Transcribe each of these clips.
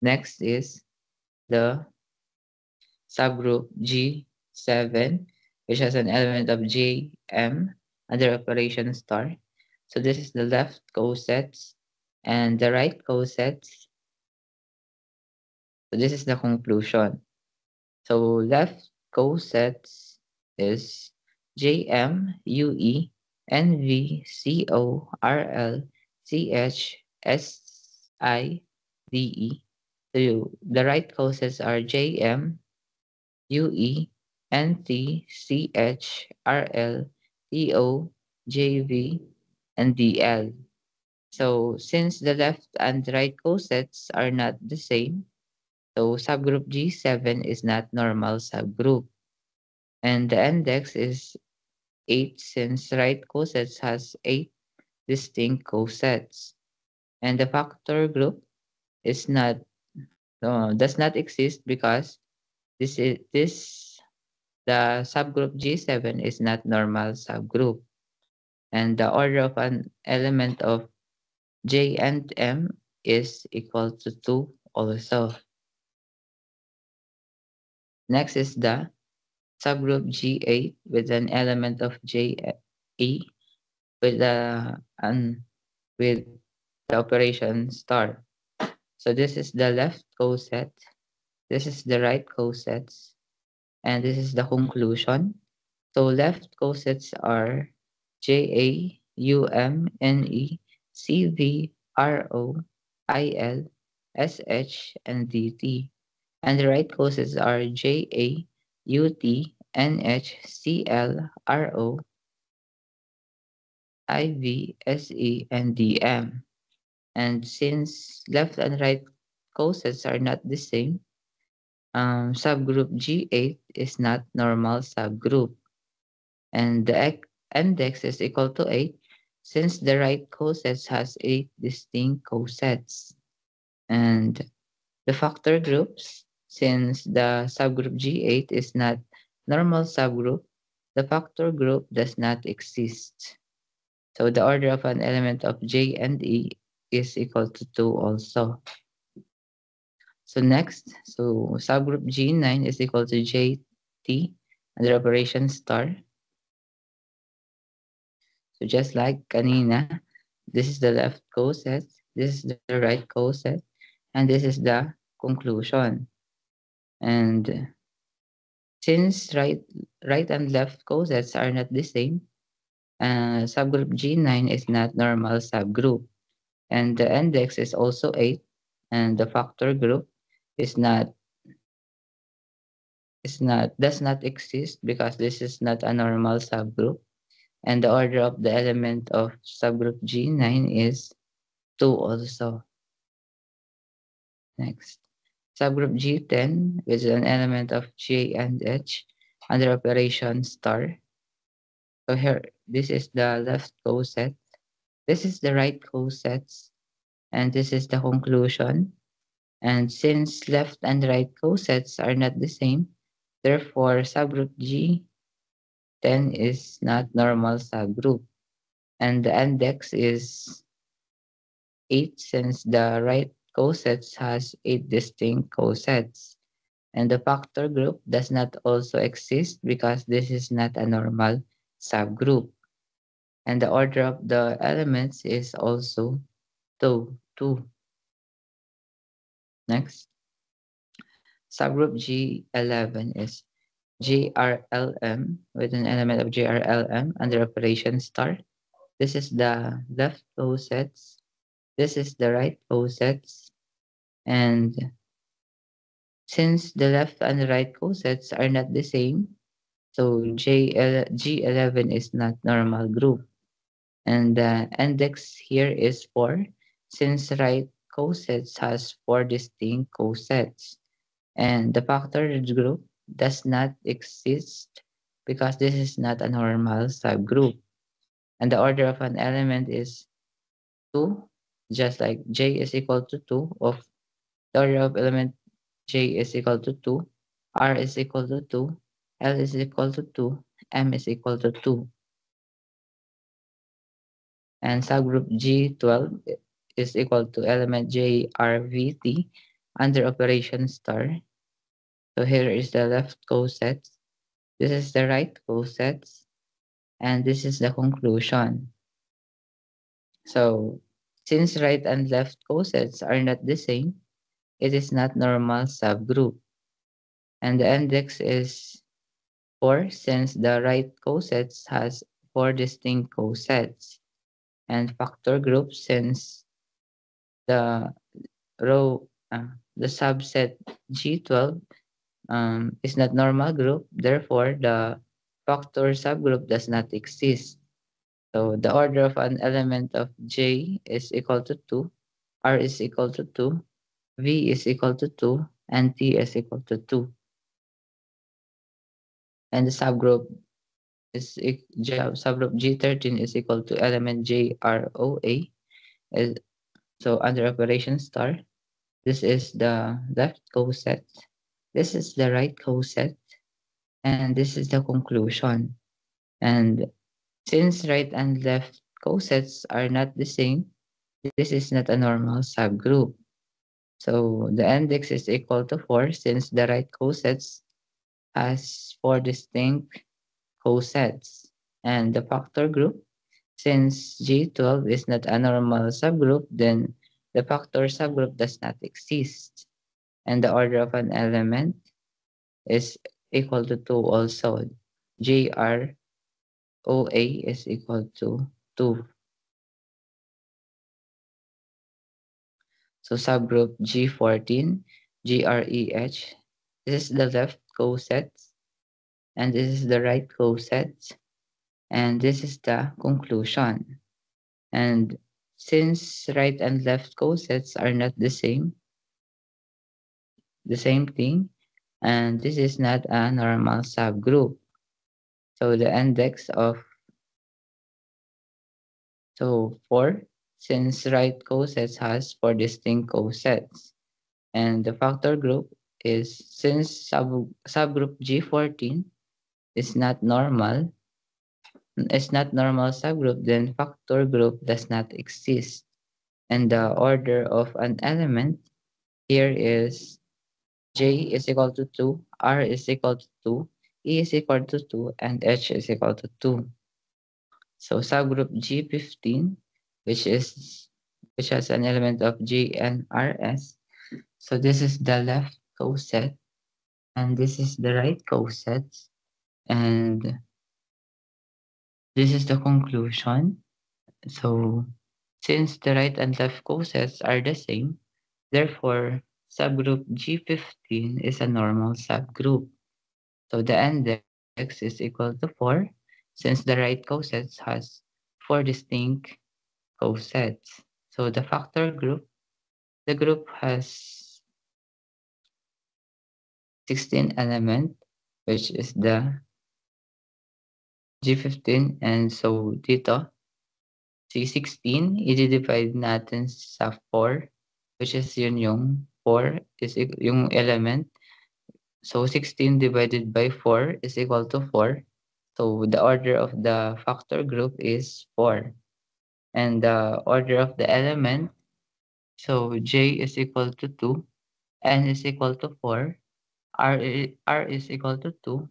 Next is the subgroup G7, which has an element of JM under operation star. So this is the left cosets and the right cosets. So this is the conclusion. So left cosets is JM, UE, NV, CO, RL, CH, SI, DE. So the right cosets are JM, UE, NT, CH, RL, TO, JV, and DL. So since the left and right cosets are not the same, so subgroup G7 is not normal subgroup. And the index is 8 since right cosets has 8 distinct cosets. And the factor group is not does not exist because this the subgroup G7 is not normal subgroup. And the order of an element of J and M is equal to 2 also. Next is the subgroup G8 with an element of JE with with the operation star. So this is the left coset, this is the right cosets, and this is the conclusion. So left cosets are JAUMNECVROILSH and DT. And the right cosets are JAUTNHCLROIVSE and DM. And since left and right cosets are not the same, subgroup G8 is not normal subgroup. And the index is equal to 8 since the right cosets has 8 distinct cosets. And the factor groups, since the subgroup G8 is not normal subgroup, the factor group does not exist. So the order of an element of J and E is equal to 2 also. So next, so subgroup G9 is equal to JT under operation star. So just like kanina, this is the left coset, this is the right coset, and this is the conclusion. And since right and left cosets are not the same, subgroup G9 is not normal subgroup. And the index is also 8, and the factor group is not does not exist because this is not a normal subgroup. And the order of the element of subgroup G9 is 2 also. Next. Subgroup G10 with an element of J and H under operation star. So here, this is the left coset, this is the right cosets, and this is the conclusion. And since left and right cosets are not the same, therefore subgroup G10 is not normal subgroup. And the index is 8 since the right cosets has 8 distinct cosets. And the factor group does not also exist because this is not a normal subgroup. And the order of the elements is also 2. Next, subgroup G11 is GRLM with an element of GRLM under operation star. This is the left cosets, this is the right cosets, and since the left and the right cosets are not the same, so G11 is not normal group. And the index here is 4 since right cosets has 4 distinct cosets. And the factor group does not exist because this is not a normal subgroup. And the order of an element is 2, just like J is equal to 2 of the order of element J is equal to 2, R is equal to 2, L is equal to 2, M is equal to 2. And subgroup G12 is equal to element JRVT under operation star. So here is the left coset. This is the right coset. And this is the conclusion. So since right and left cosets are not the same, it is not normal subgroup. And the index is 4 since the right cosets has 4 distinct cosets. And factor group since the row the subset G12 is not normal group, therefore the factor subgroup does not exist. So the order of an element of J is equal to 2, R is equal to 2, V is equal to 2, and T is equal to 2. And the subgroup subgroup G13 is equal to element JROA. Is so under operation star, this is the left coset, this is the right coset, and this is the conclusion. And since right and left cosets are not the same, this is not a normal subgroup. So the index is equal to 4 since the right cosets has 4 distinct cosets. And the factor group, since G12 is not a normal subgroup, then the factor subgroup does not exist. And the order of an element is equal to 2 also. JROA is equal to 2. So subgroup G14, GREH, this is the left coset, and this is the right coset, and this is the conclusion. And since right and left cosets are not the same thing, and this is not a normal subgroup. So the index of 4, since right cosets has 4 distinct cosets. And the factor group is since subgroup G14 is not normal, subgroup, then factor group does not exist. And the order of an element here is J is equal to 2, R is equal to 2, E is equal to 2, and H is equal to 2. So subgroup G15, which is which has an element of G and RS. So this is the left coset, and this is the right coset, and this is the conclusion. So since the right and left cosets are the same, therefore subgroup G15 is a normal subgroup. So the index is equal to 4 since the right coset has 4 distinct cosets. So the factor group, the group has 16 element, which is the G15, and so dito C16 i-divide natin sa 4, which is yun yung 4 is yung element. So 16 divided by 4 is equal to 4. So the order of the factor group is 4. And the order of the element, so J is equal to 2, N is equal to 4, R is equal to 2,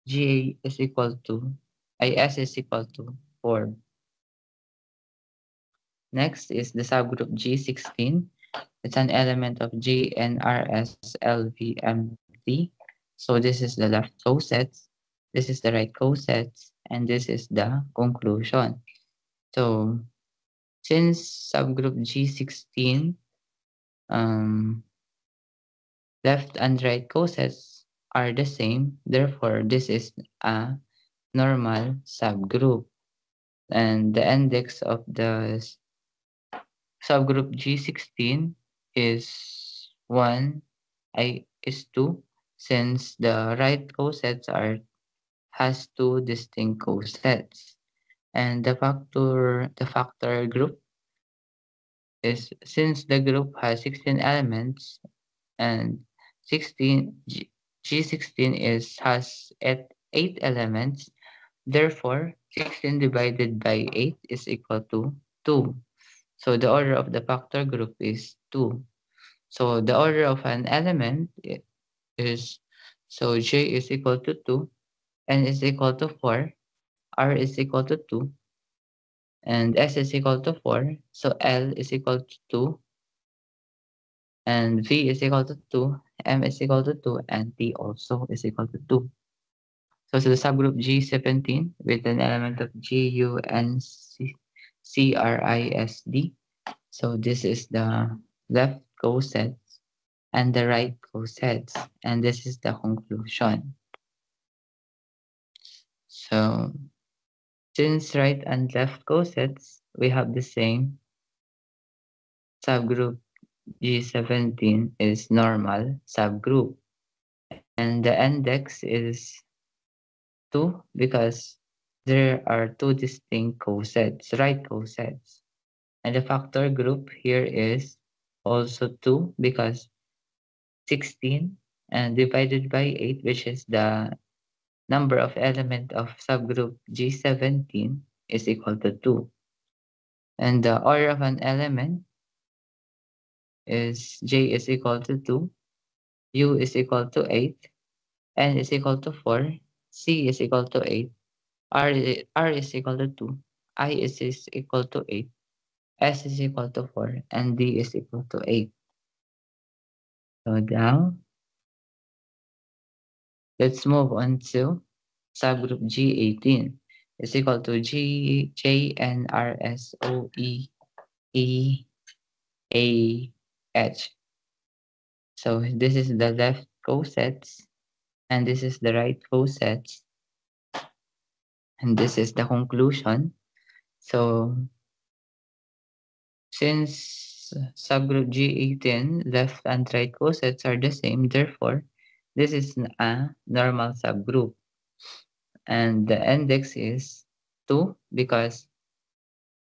G is equal to, S is equal to 4. Next is the subgroup G16. It's an element of G, N, R, S, L, V, M, T. So this is the left coset, this is the right coset, and this is the conclusion. So since subgroup G16, left and right cosets are the same, therefore this is a normal subgroup. And the index of the subgroup G16 is 1, is 2, since the right cosets has 2 distinct cosets. And the factor group is since the group has 16 elements, and 16 G16 has 8 elements, therefore 16 divided by 8 is equal to 2. So the order of the factor group is 2. So the order of an element is, so J is equal to 2, N is equal to 4, R is equal to 2, and S is equal to 4. So L is equal to 2, and V is equal to 2, M is equal to 2, and T also is equal to 2. So the subgroup G17 with an element of G, U, N, C, R, I, S, D. So this is the left cosets and the right cosets, and this is the conclusion. So since right and left cosets, we have the same subgroup. G17 is normal subgroup, and the index is 2 because there are two distinct cosets, right cosets. And the factor group here is also 2 because 16 and divided by 8, which is the number of element of subgroup G17, is equal to 2. And the order of an element is J is equal to 2, U is equal to 8, N is equal to 4, C is equal to 8, R is equal to 2, is equal to 8, S is equal to 4, and D is equal to 8. So now, let's move on to subgroup G18 is equal to G, J, N, R, S, O, E, A, H. So this is the left cosets, and this is the right cosets, and this is the conclusion. So since subgroup G18 left and right cosets are the same, therefore this is a normal subgroup, and the index is 2 because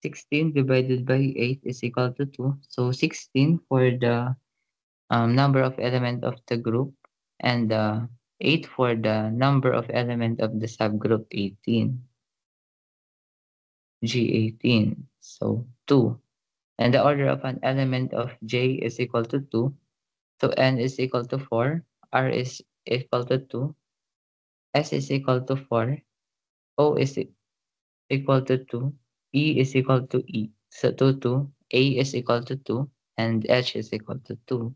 16 divided by 8 is equal to 2. So 16 for the number of element of the group, and 8 for the number of element of the subgroup 18, G18. So 2. And the order of an element of J is equal to 2. So N is equal to 4, R is equal to 2, S is equal to 4, O is equal to 2, E is equal to E. So 2, 2, A is equal to 2, and H is equal to 2.